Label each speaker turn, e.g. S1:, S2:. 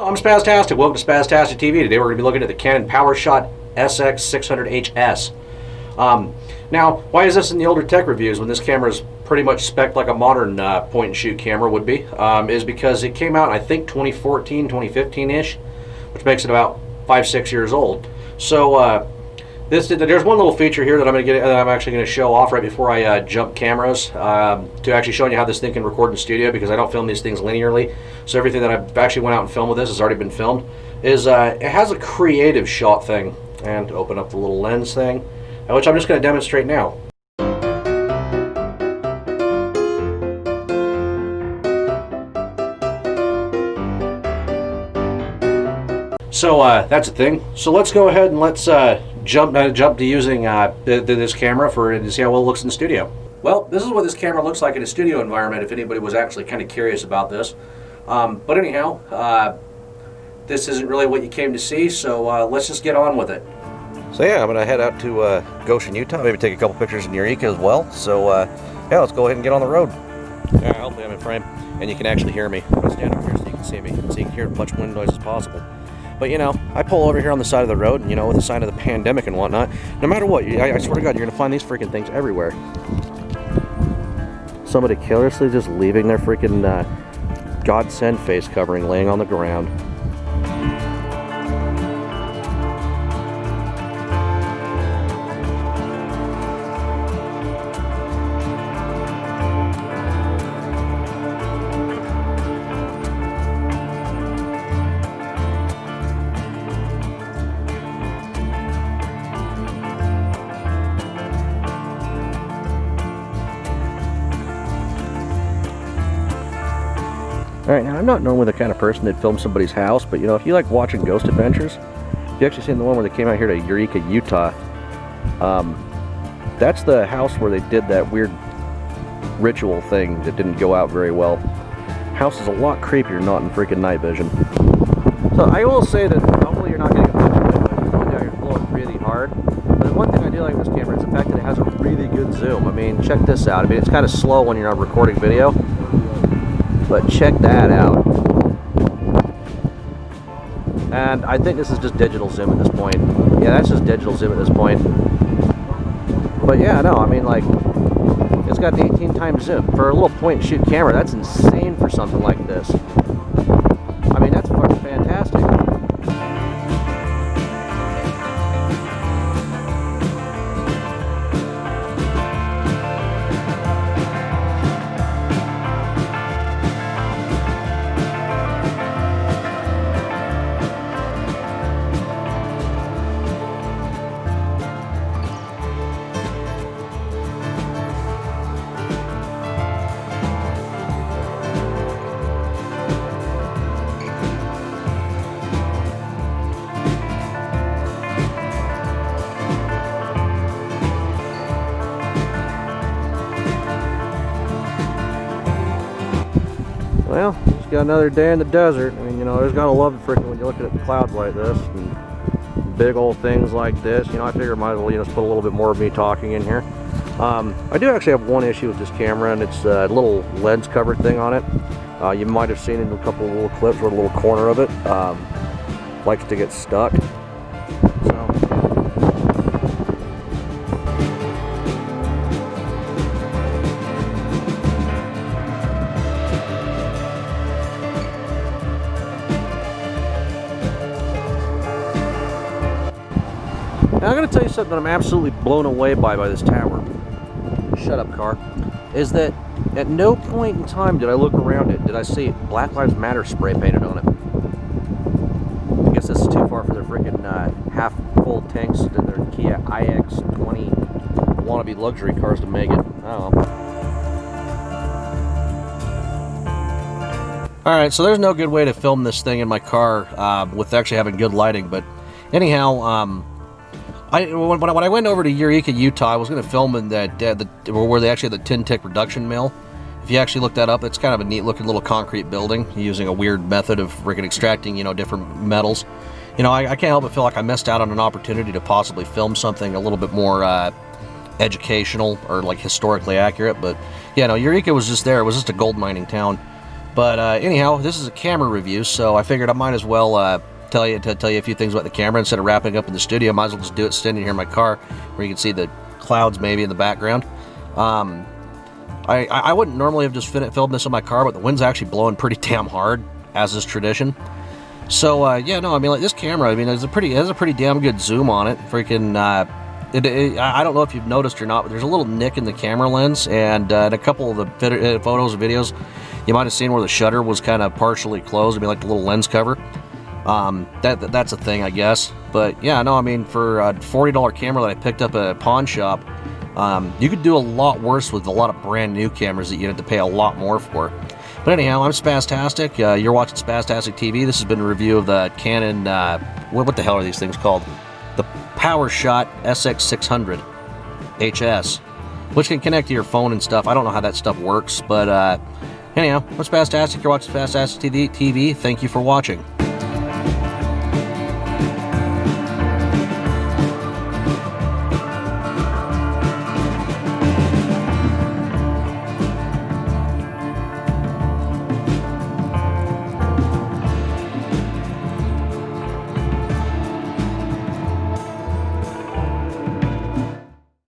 S1: Hello, I'm Spaztastic. Welcome to SpaztasticTV. Today we're going to be looking at the Canon PowerShot SX600 HS. Now, why is this in the older tech reviews when this camera is pretty much spec'd like a modern point-and-shoot camera would be? Is because it came out, I think, 2014, 2015-ish, which makes it about 5-6 years old. So there's one little feature here that I'm actually going to show off right before I jump cameras to actually showing you how this thing can record in the studio, because I don't film these things linearly. So everything that I've actually went out and filmed with this has already been filmed. It has a creative shot thing, and open up the little lens thing, which I'm just going to demonstrate now. So that's a thing. So let's go ahead and let's jump to using this camera to see how well it looks in the studio. Well, this is what this camera looks like in a studio environment, if anybody was actually kind of curious about this. But anyhow, this isn't really what you came to see, so let's just get on with it. So yeah, I'm going to head out to Goshen, Utah, maybe take a couple pictures in Eureka as well. So yeah, let's go ahead and get on the road. Yeah, hopefully I'm in frame, and you can actually hear me. I'm standing over here so you can see me, so you can hear as much wind noise as possible. But you know, I pull over here on the side of the road, and you know, with the sign of the pandemic and whatnot, no matter what, I swear to God, you're going to find these freaking things everywhere. Somebody carelessly just leaving their freaking godsend face covering laying on the ground. Alright, now I'm not normally the kind of person that films somebody's house, but you know, if you like watching ghost adventures, if you actually seen the one where they came out here to Eureka, Utah, that's the house where they did that weird ritual thing that didn't go out very well. House is a lot creepier not in freaking night vision. So I will say that hopefully you're not getting a bunch of wind noise going down your floor really hard. But the one thing I do like with this camera is the fact that it has a really good zoom. I mean, check this out. I mean, it's kind of slow when you're not recording video, but check that out. And I think this is just digital zoom at this point. Yeah, that's just digital zoom at this point. But yeah, no, I mean, like, it's got the 18 times zoom. For a little point and shoot camera, that's insane for something like this. I mean, that's fucking fantastic. Well, just got another day in the desert. I mean, you know, there's gotta love it freaking when you're looking at the clouds like this and big old things like this. You know, I figure I might as well, you know, just put a little bit more of me talking in here. I do actually have one issue with this camera, and it's a little lens cover thing on it. You might have seen it in a couple of little clips where the little corner of it likes to get stuck. Now, I'm going to tell you something that I'm absolutely blown away by this tower. Shut up, car. Is that at no point in time did I look around it, did I see Black Lives Matter spray painted on it. I guess this is too far for their freaking half-full tanks and their Kia iX20 wannabe luxury cars to make it. I don't know. Alright, so there's no good way to film this thing in my car with actually having good lighting, but anyhow, when I went over to Eureka, Utah, I was going to film in where they actually had the tin tick reduction mill. If you actually look that up, it's kind of a neat looking little concrete building using a weird method of freaking extracting, you know, different metals. You know, I can't help but feel like I missed out on an opportunity to possibly film something a little bit more educational or like historically accurate. But yeah, no, Eureka was just there. It was just a gold mining town. But anyhow, this is a camera review, so I figured I might as well tell you a few things about the camera instead of wrapping up in the studio. Might as well just do it standing here in my car, where you can see the clouds maybe in the background. I wouldn't normally have just filmed this in my car, but the wind's actually blowing pretty damn hard, as is tradition. So yeah, no, I mean, like, this camera, I mean, it has a pretty damn good zoom on it. Freaking, I don't know if you've noticed or not, but there's a little nick in the camera lens, and in a couple of the photos and videos, you might have seen where the shutter was kind of partially closed. I mean, like the little lens cover. That's a thing, I guess. But yeah, no, I mean, for a $40 camera that I picked up at a pawn shop, you could do a lot worse with a lot of brand new cameras that you have to pay a lot more for. But anyhow, I'm Spaztastic. You're watching SpaztasticTV. This has been a review of the Canon, what the hell are these things called? The PowerShot SX600 HS, which can connect to your phone and stuff. I don't know how that stuff works, but anyhow, I'm Spaztastic. You're watching SpaztasticTV. Thank you for watching.